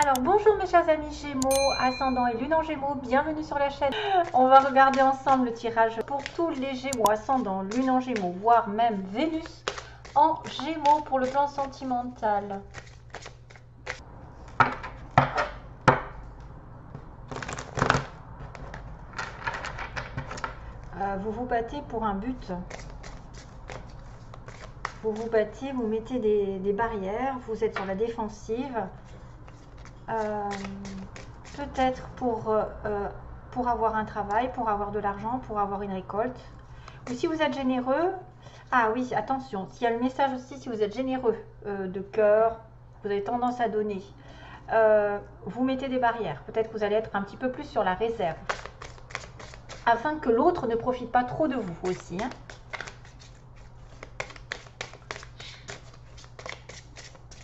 Alors bonjour mes chers amis Gémeaux, ascendant et lune en Gémeaux, bienvenue sur la chaîne. On va regarder ensemble le tirage pour tous les Gémeaux, ascendant, lune en Gémeaux, voire même Vénus en Gémeaux pour le plan sentimental. Vous vous battez pour un but. Vous vous battez, vous mettez des barrières, vous êtes sur la défensive. Peut-être pour avoir un travail, pour avoir de l'argent, pour avoir une récolte. Ou si vous êtes généreux, ah oui, attention, s'il y a le message aussi, si vous êtes généreux de cœur, vous avez tendance à donner, vous mettez des barrières. Peut-être que vous allez être un petit peu plus sur la réserve, afin que l'autre ne profite pas trop de vous aussi. Hein.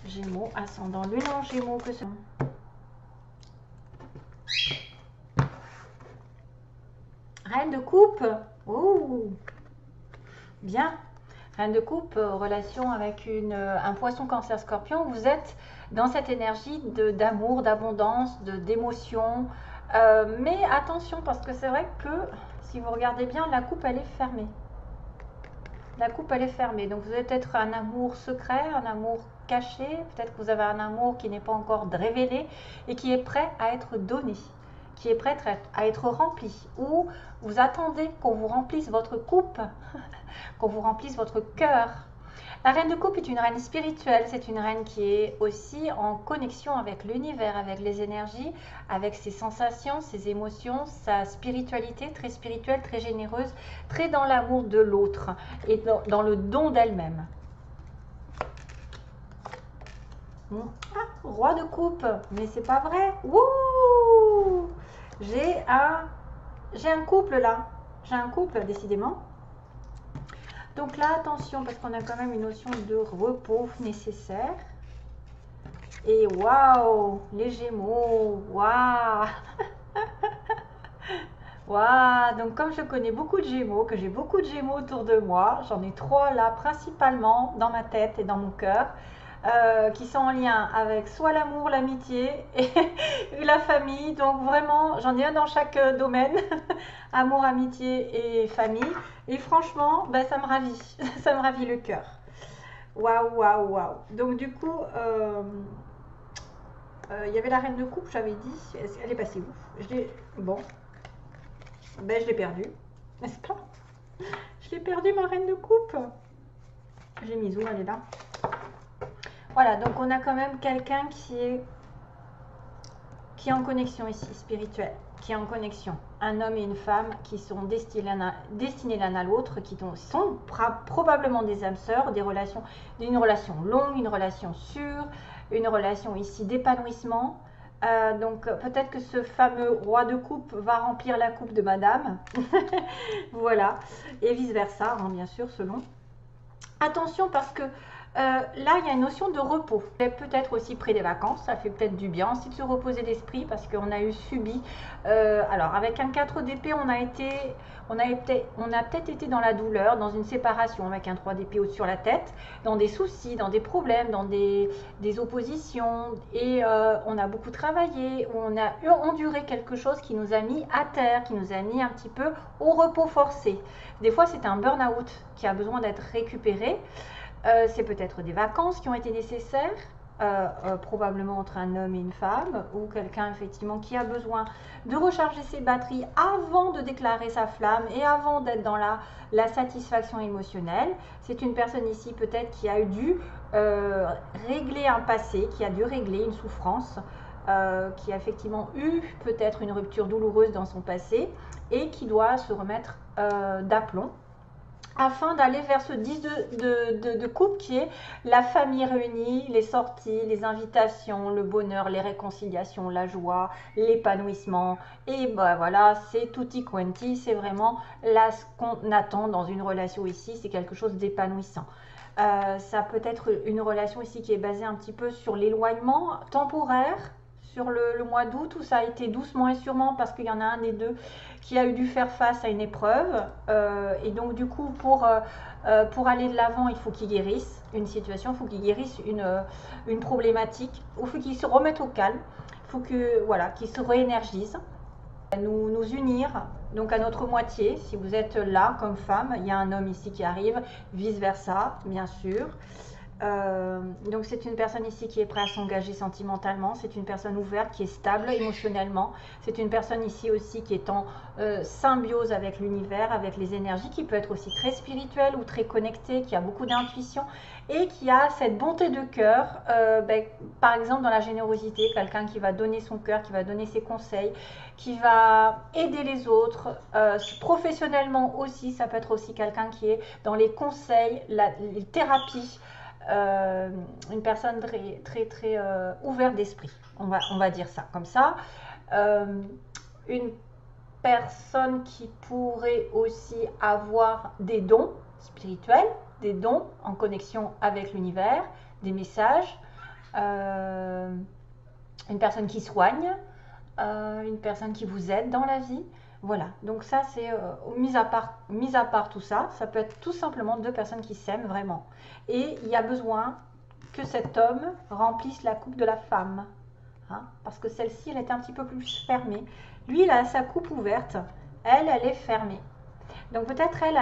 Gémeaux, ascendant, lune en Gémeaux, que ce... Reine de coupe, oh, bien. Reine de coupe, relation avec un poisson cancer scorpion, vous êtes dans cette énergie d'amour, d'abondance, d'émotion. Mais attention, parce que c'est vrai que si vous regardez bien, la coupe elle est fermée. La coupe elle est fermée, donc vous avez peut-être un amour secret, un amour caché, peut-être que vous avez un amour qui n'est pas encore révélé et qui est prêt à être donné, qui est prêt à être rempli, ou vous attendez qu'on vous remplisse votre coupe, qu'on vous remplisse votre cœur. La reine de coupe est une reine spirituelle, c'est une reine qui est aussi en connexion avec l'univers, avec les énergies, avec ses sensations, ses émotions, sa spiritualité, très spirituelle, très généreuse, très dans l'amour de l'autre et dans le don d'elle-même. Ah, roi de coupe, mais c'est pas vrai. Wouh! J'ai un couple là, j'ai un couple décidément. Donc là, attention, parce qu'on a quand même une notion de repos nécessaire. Et waouh, les Gémeaux, waouh. Waouh, donc comme je connais beaucoup de Gémeaux, que j'ai beaucoup de Gémeaux autour de moi, j'en ai 3 là principalement dans ma tête et dans mon cœur, qui sont en lien avec soit l'amour, l'amitié et la famille. Donc vraiment, j'en ai un dans chaque domaine, amour, amitié et famille. Et franchement, ben, ça me ravit, ça me ravit le cœur. Waouh, waouh, waouh. Donc du coup, il y avait la reine de coupe, j'avais dit, elle est passée où? Bon, ben je l'ai perdue, n'est-ce pas? Je l'ai perdue, ma reine de coupe. J'ai mis où? Elle est là. Voilà, donc on a quand même quelqu'un qui est en connexion ici, spirituelle, qui est en connexion. Un homme et une femme qui sont destinés l'un à l'autre, qui sont probablement des âmes sœurs, une relation longue, une relation sûre, une relation ici d'épanouissement. Donc peut-être que ce fameux roi de coupe va remplir la coupe de madame. Voilà, et vice versa, hein, bien sûr, selon. Attention parce que là, il y a une notion de repos. Peut-être aussi près des vacances, ça fait peut-être du bien aussi de se reposer l'esprit parce qu'on a subi. Alors, avec un 4 d'épée, on a peut-être été dans la douleur, dans une séparation avec un 3 d'épée au-dessus sur la tête, dans des soucis, dans des problèmes, dans des oppositions. Et on a beaucoup travaillé, on a enduré quelque chose qui nous a mis à terre, qui nous a mis un petit peu au repos forcé. Des fois, c'est un burn-out qui a besoin d'être récupéré. C'est peut-être des vacances qui ont été nécessaires, probablement entre un homme et une femme, ou quelqu'un effectivement qui a besoin de recharger ses batteries avant de déclarer sa flamme et avant d'être dans la satisfaction émotionnelle. C'est une personne ici peut-être qui a dû régler un passé, qui a dû régler une souffrance, qui a effectivement eu peut-être une rupture douloureuse dans son passé et qui doit se remettre d'aplomb, afin d'aller vers ce 10 de coupe qui est la famille réunie, les sorties, les invitations, le bonheur, les réconciliations, la joie, l'épanouissement. Et ben voilà, c'est tutti quanti, c'est vraiment là ce qu'on attend dans une relation ici, c'est quelque chose d'épanouissant. Ça peut être une relation ici qui est basée un petit peu sur l'éloignement temporaire, sur le mois d'août où ça a été doucement et sûrement parce qu'il y en a un des deux qui a dû faire face à une épreuve. Et donc du coup, pour aller de l'avant, il faut qu'il guérisse une situation, il faut qu'il guérisse une problématique, il faut qu'il se remette au calme, il faut que, voilà, qu'il se réénergise. Nous unir donc à notre moitié. Si vous êtes là comme femme, il y a un homme ici qui arrive, vice versa, bien sûr. Donc c'est une personne ici qui est prête à s'engager sentimentalement, c'est une personne ouverte qui est stable émotionnellement, c'est une personne ici aussi qui est en symbiose avec l'univers, avec les énergies, qui peut être aussi très spirituelle ou très connectée, qui a beaucoup d'intuition et qui a cette bonté de cœur, par exemple dans la générosité, quelqu'un qui va donner son cœur, qui va donner ses conseils, qui va aider les autres, professionnellement aussi, ça peut être aussi quelqu'un qui est dans les conseils, les thérapies, une personne très ouverte d'esprit, on va dire ça comme ça. Une personne qui pourrait aussi avoir des dons spirituels, des dons en connexion avec l'univers, des messages, une personne qui soigne, une personne qui vous aide dans la vie. Voilà, donc ça c'est mis à part tout ça, ça peut être tout simplement deux personnes qui s'aiment vraiment. Et il y a besoin que cet homme remplisse la coupe de la femme, hein, parce que celle-ci elle est un petit peu plus fermée. Lui il a sa coupe ouverte, elle est fermée. Donc peut-être elle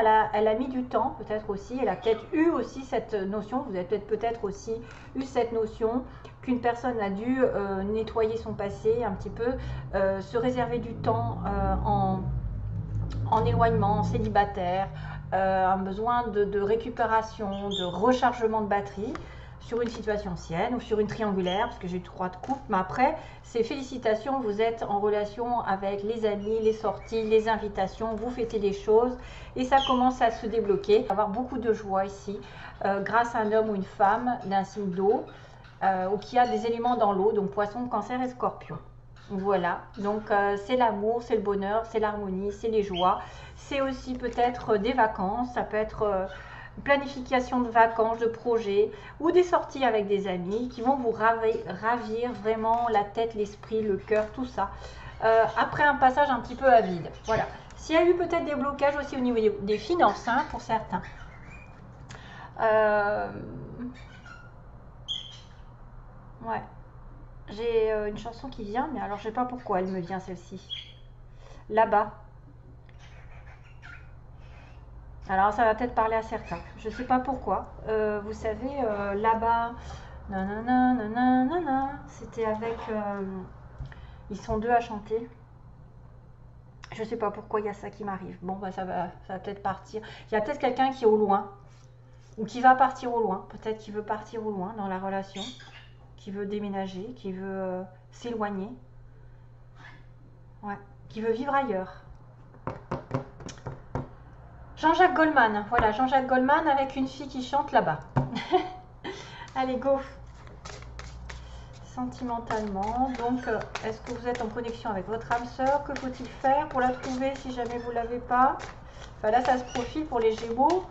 a mis du temps, peut-être aussi, elle a peut-être eu aussi cette notion, vous avez peut-être aussi eu cette notion qu'une personne a dû nettoyer son passé un petit peu, se réserver du temps en éloignement, en célibataire, un besoin de récupération, de rechargement de batterie sur une situation ancienne ou sur une triangulaire, parce que j'ai eu 3 de coupe, mais après, c'est félicitations, vous êtes en relation avec les amis, les sorties, les invitations, vous fêtez les choses, et ça commence à se débloquer, avoir beaucoup de joie ici, grâce à un homme ou une femme d'un signe d'eau, ou qui a des éléments dans l'eau, donc poisson, cancer et scorpion. Voilà, donc c'est l'amour, c'est le bonheur, c'est l'harmonie, c'est les joies, c'est aussi peut-être des vacances, ça peut être planification de vacances, de projets ou des sorties avec des amis qui vont vous ravir vraiment la tête, l'esprit, le cœur, tout ça. Après un passage un petit peu à vide. Voilà. S'il y a eu peut-être des blocages aussi au niveau des finances, hein, pour certains. Ouais. J'ai une chanson qui vient, mais alors je sais pas pourquoi elle me vient celle-ci. Là-bas. Alors ça va peut-être parler à certains. Je sais pas pourquoi. Vous savez, là-bas, nanana, nanana, nanana, c'était avec... ils sont deux à chanter. Je sais pas pourquoi il y a ça qui m'arrive. Bon, bah ça va peut-être partir. Il y a peut-être quelqu'un qui est au loin. Ou qui va partir au loin. Peut-être qu'il veut partir au loin dans la relation. Qui veut déménager, qui veut s'éloigner. Ouais. Qui veut vivre ailleurs. Jean-Jacques Goldman, voilà, Jean-Jacques Goldman avec une fille qui chante là-bas. Allez, go. Sentimentalement, donc, est-ce que vous êtes en connexion avec votre âme sœur? Que faut-il faire pour la trouver si jamais vous ne l'avez pas? Enfin, là, ça se profile pour les Gémeaux,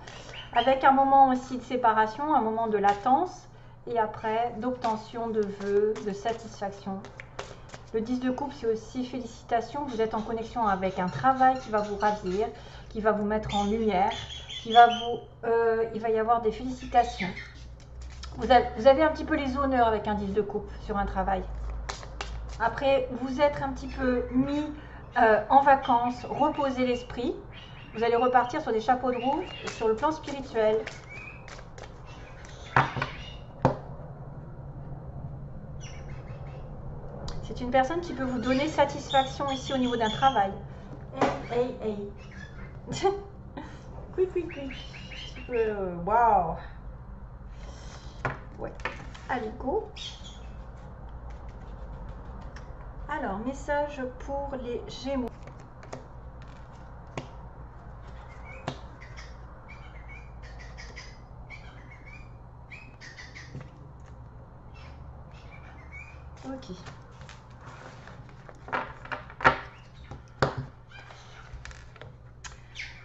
avec un moment aussi de séparation, un moment de latence, et après, d'obtention de vœux, de satisfaction. Le 10 de coupe, c'est aussi félicitations, vous êtes en connexion avec un travail qui va vous ravir, qui va vous mettre en lumière, il va y avoir des félicitations. Vous avez un petit peu les honneurs avec un 10 de coupe sur un travail. Après, vous êtes un petit peu mis en vacances, reposez l'esprit. Vous allez repartir sur des chapeaux de roue sur le plan spirituel. C'est une personne qui peut vous donner satisfaction ici au niveau d'un travail. Hey. Oui. Waouh. Ouais. Allez, go. Alors, message pour les Gémeaux. Ok.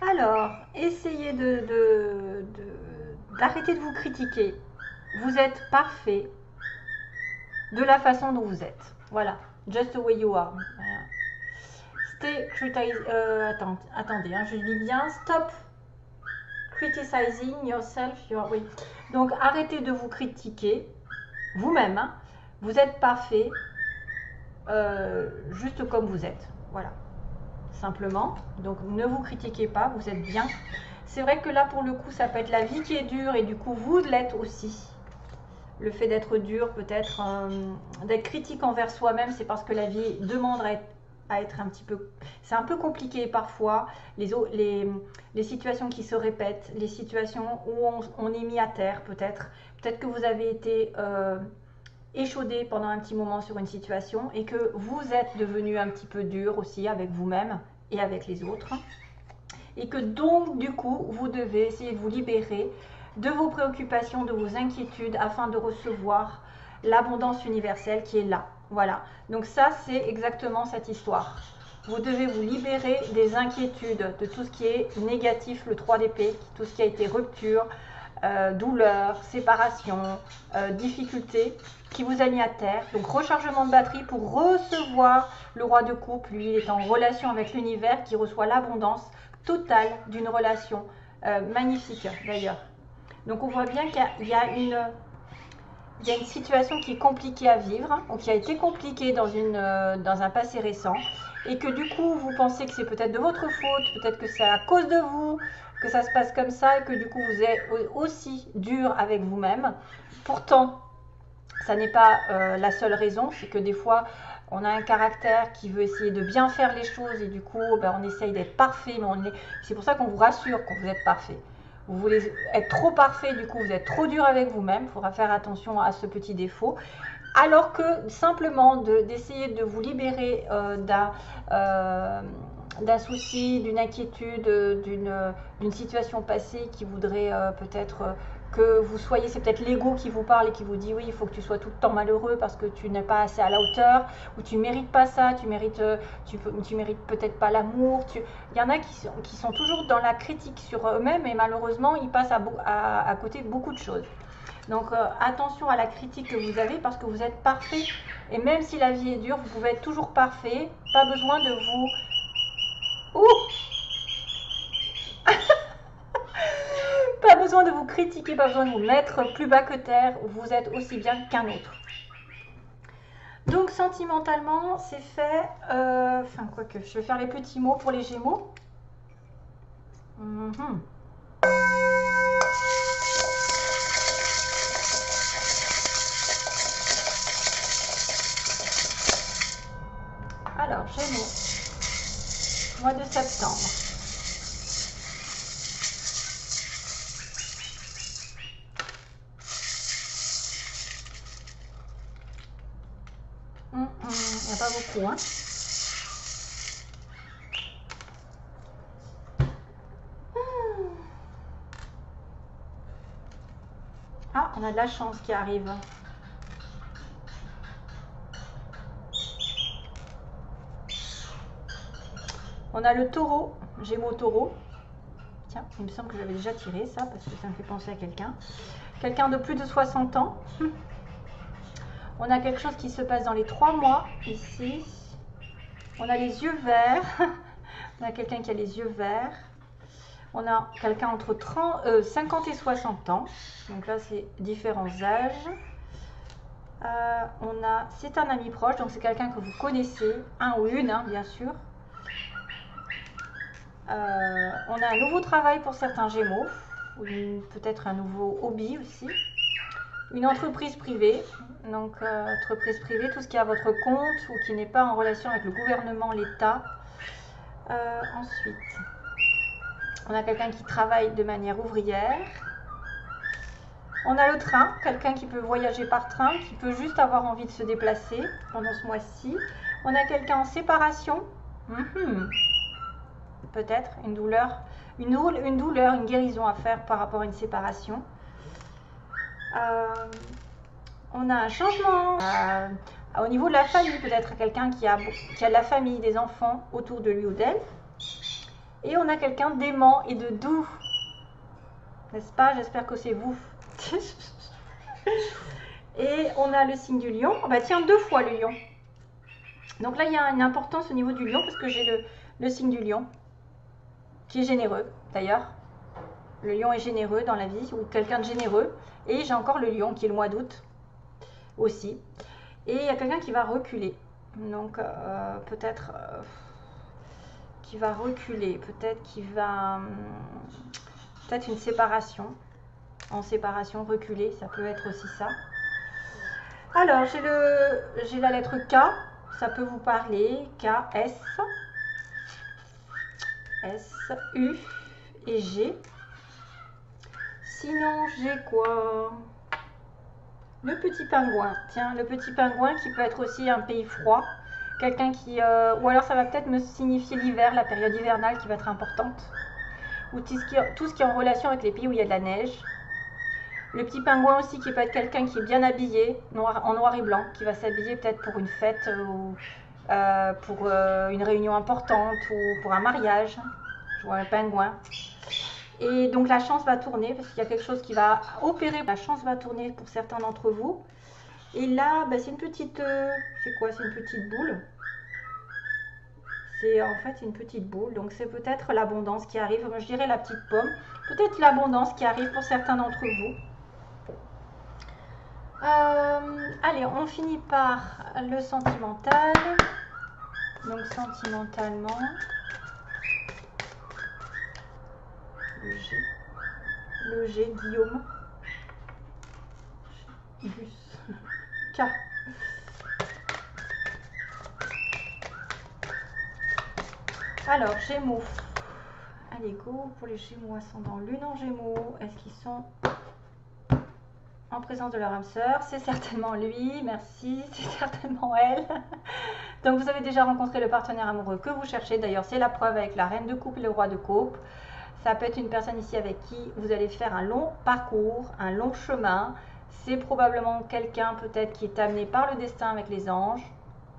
Alors, essayez d'arrêter de vous critiquer. Vous êtes parfait de la façon dont vous êtes. Voilà. Just the way you are. Voilà. Stay criticizing. Attendez, hein, je lis bien. Stop criticizing yourself. Oui. Donc arrêtez de vous critiquer vous-même. Hein. Vous êtes parfait, juste comme vous êtes. Voilà. Simplement. Donc ne vous critiquez pas, vous êtes bien. C'est vrai que là pour le coup ça peut être la vie qui est dure et du coup vous l'êtes aussi. Le fait d'être dur, peut-être d'être critique envers soi-même, c'est parce que la vie demande à être un petit peu... C'est un peu compliqué parfois, les situations qui se répètent, les situations où on est mis à terre peut-être. Peut-être que vous avez été échaudé pendant un petit moment sur une situation et que vous êtes devenu un petit peu dur aussi avec vous-même et avec les autres. Et que donc du coup, vous devez essayer de vous libérer de vos préoccupations, de vos inquiétudes afin de recevoir l'abondance universelle qui est là. Voilà. Donc ça, c'est exactement cette histoire. Vous devez vous libérer des inquiétudes, de tout ce qui est négatif, le 3 d'épée, tout ce qui a été rupture, douleur, séparation, difficulté qui vous a mis à terre. Donc rechargement de batterie pour recevoir le roi de coupe. Lui, il est en relation avec l'univers qui reçoit l'abondance totale d'une relation magnifique d'ailleurs. Donc on voit bien qu'il y a une situation qui est compliquée à vivre, ou qui a été compliquée dans un passé récent, et que du coup vous pensez que c'est peut-être de votre faute, peut-être que c'est à cause de vous, que ça se passe comme ça, et que du coup vous êtes aussi dur avec vous-même. Pourtant, ça n'est pas la seule raison, c'est que des fois on a un caractère qui veut essayer de bien faire les choses, et du coup on essaye d'être parfait, mais c'est pour ça qu'on vous rassure que vous êtes parfait. Vous voulez être trop parfait, du coup vous êtes trop dur avec vous-même, il faudra faire attention à ce petit défaut. Alors que simplement d'essayer de vous libérer d'un souci, d'une inquiétude, d'une situation passée qui voudrait peut-être que vous soyez, c'est peut-être l'ego qui vous parle et qui vous dit oui, il faut que tu sois tout le temps malheureux parce que tu n'es pas assez à la hauteur, ou tu mérites pas ça, tu mérites peut-être pas l'amour. Il y en a qui sont toujours dans la critique sur eux-mêmes et malheureusement ils passent à côté de beaucoup de choses. Donc attention à la critique que vous avez parce que vous êtes parfait, et même si la vie est dure, vous pouvez être toujours parfait, pas besoin de vous... Pas besoin de vous critiquer, pas besoin de vous mettre plus bas que terre, vous êtes aussi bien qu'un autre. Donc sentimentalement, c'est fait. Enfin, quoique, je vais faire les petits mots pour les Gémeaux. Alors, Gémeaux, mois de septembre. Il n'y a pas beaucoup, hein. Ah, on a de la chance qui arrive. On a le taureau, Gémeaux taureau. Tiens, il me semble que j'avais déjà tiré ça parce que ça me fait penser à quelqu'un. Quelqu'un de plus de 60 ans. On a quelque chose qui se passe dans les 3 mois ici. On a les yeux verts. On a quelqu'un qui a les yeux verts. On a quelqu'un entre 50 et 60 ans. Donc là, c'est différents âges. C'est un ami proche, donc c'est quelqu'un que vous connaissez, un ou une, hein, bien sûr. On a un nouveau travail pour certains Gémeaux, ou peut-être un nouveau hobby aussi. Une entreprise privée, donc entreprise privée, tout ce qui est à votre compte ou qui n'est pas en relation avec le gouvernement, l'État. Ensuite, on a quelqu'un qui travaille de manière ouvrière. On a le train, quelqu'un qui peut voyager par train, qui peut juste avoir envie de se déplacer pendant ce mois-ci. On a quelqu'un en séparation. Peut-être une douleur, une guérison à faire par rapport à une séparation. On a un changement au niveau de la famille, peut-être quelqu'un qui a de la famille, des enfants autour de lui ou d'elle. Et on a quelqu'un d'aimant et de doux, n'est-ce pas? J'espère que c'est vous. Et on a le signe du lion. Oh bah tiens, 2 fois le lion. Donc là, il y a une importance au niveau du lion parce que j'ai le signe du lion qui est généreux d'ailleurs. Le lion est généreux dans la vie ou quelqu'un de généreux. Et j'ai encore le lion qui est le mois d'août aussi. Et il y a quelqu'un qui va reculer. Donc peut-être qui va reculer. Peut-être qu'il va... peut-être une séparation. En séparation, reculer, ça peut être aussi ça. Alors, j'ai la lettre K. Ça peut vous parler. K, S. S, U et G. Sinon, j'ai quoi? Le petit pingouin. Tiens, le petit pingouin qui peut être aussi un pays froid. Quelqu'un qui... ou alors ça va peut-être me signifier l'hiver, la période hivernale qui va être importante. Ou tout ce qui est en relation avec les pays où il y a de la neige. Le petit pingouin aussi qui peut être quelqu'un qui est bien habillé, en noir et blanc, qui va s'habiller peut-être pour une fête ou pour une réunion importante ou pour un mariage. Je vois un pingouin. Et donc la chance va tourner parce qu'il y a quelque chose qui va opérer. La chance va tourner pour certains d'entre vous. Et là, bah, c'est une petite... c'est quoi? C'est une petite boule. C'est en fait une petite boule. Donc c'est peut-être l'abondance qui arrive. Moi, je dirais la petite pomme. Peut-être l'abondance qui arrive pour certains d'entre vous. Allez, on finit par le sentimental. Donc sentimentalement... Le G, Guillaume. Bus. K. Alors, Gémeaux. Allez, go pour les Gémeaux ascendant Lune en Gémeaux. Est-ce qu'ils sont en présence de leur âme sœur? C'est certainement lui, merci. C'est certainement elle. Donc, vous avez déjà rencontré le partenaire amoureux que vous cherchez. D'ailleurs, c'est la preuve avec la reine de coupe et le roi de coupe. Ça peut être une personne ici avec qui vous allez faire un long parcours, un long chemin. C'est probablement quelqu'un peut-être qui est amené par le destin avec les anges.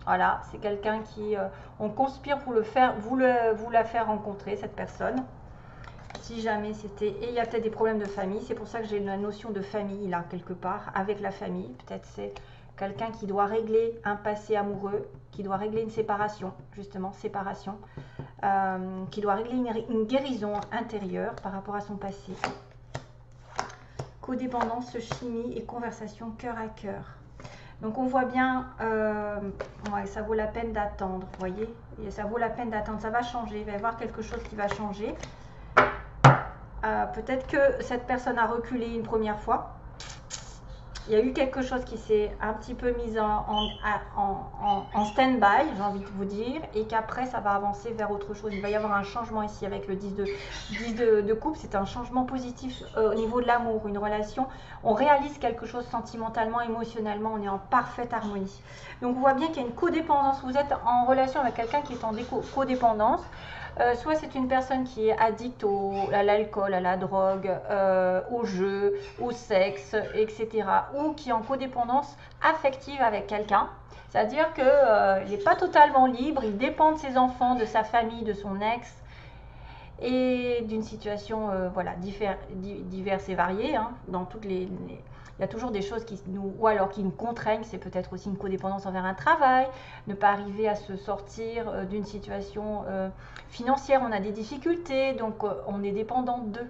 Voilà, c'est quelqu'un qui... on conspire pour vous la faire rencontrer, cette personne. Si jamais c'était... Et il y a peut-être des problèmes de famille. C'est pour ça que j'ai la notion de famille là, quelque part, avec la famille. Peut-être c'est quelqu'un qui doit régler un passé amoureux, qui doit régler une séparation, justement, séparation. Qui doit régler une guérison intérieure par rapport à son passé. Codépendance, chimie et conversation cœur à cœur. Donc on voit bien, ouais, ça vaut la peine d'attendre, vous voyez, et ça vaut la peine d'attendre, ça va changer, il va y avoir quelque chose qui va changer. Peut-être que cette personne a reculé une première fois. Il y a eu quelque chose qui s'est un petit peu mis en stand-by, j'ai envie de vous dire, et qu'après ça va avancer vers autre chose. Il va y avoir un changement ici avec le 10 de coupe, c'est un changement positif au niveau de l'amour, une relation. On réalise quelque chose sentimentalement, émotionnellement, on est en parfaite harmonie. Donc on voit bien qu'il y a une codépendance, vous êtes en relation avec quelqu'un qui est en codépendance. Soit c'est une personne qui est addicte à l'alcool, à la drogue, au jeu, au sexe, etc. Ou qui est en codépendance affective avec quelqu'un. C'est-à-dire qu'il n'est pas totalement libre, il dépend de ses enfants, de sa famille, de son ex et d'une situation voilà, diverses et variées. Hein, dans toutes il y a toujours des choses qui nous contraignent, c'est peut-être aussi une codépendance envers un travail, ne pas arriver à se sortir d'une situation financière, on a des difficultés, donc on est dépendant d'eux.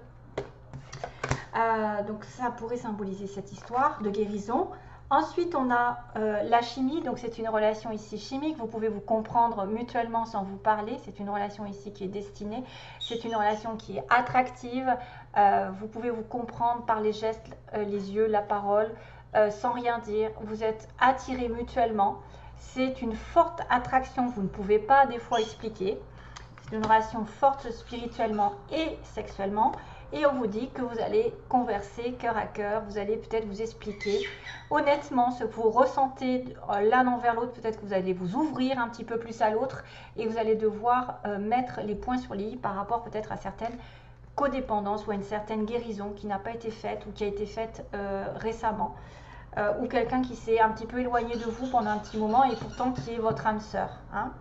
Donc ça pourrait symboliser cette histoire de guérison. Ensuite, on a la chimie, donc c'est une relation ici chimique, vous pouvez vous comprendre mutuellement sans vous parler, c'est une relation ici qui est destinée, c'est une relation qui est attractive, vous pouvez vous comprendre par les gestes, les yeux, la parole, sans rien dire, vous êtes attirés mutuellement, c'est une forte attraction, vous ne pouvez pas des fois expliquer, c'est une relation forte spirituellement et sexuellement. Et on vous dit que vous allez converser cœur à cœur, vous allez peut-être vous expliquer honnêtement ce que vous ressentez l'un envers l'autre, peut-être que vous allez vous ouvrir un petit peu plus à l'autre et vous allez devoir mettre les points sur les i par rapport peut-être à certaines codépendances ou à une certaine guérison qui n'a pas été faite ou qui a été faite récemment. Ou quelqu'un qui s'est un petit peu éloigné de vous pendant un petit moment et pourtant qui est votre âme sœur. Hein.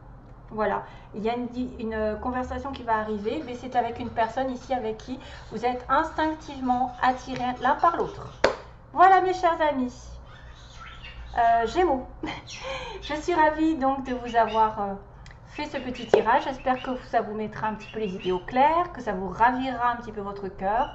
Voilà, il y a une conversation qui va arriver, mais c'est avec une personne ici avec qui vous êtes instinctivement attirés l'un par l'autre. Voilà mes chers amis. Gémeaux. Je suis ravie donc de vous avoir fait ce petit tirage. J'espère que ça vous mettra un petit peu les idées au clair, que ça vous ravira un petit peu votre cœur.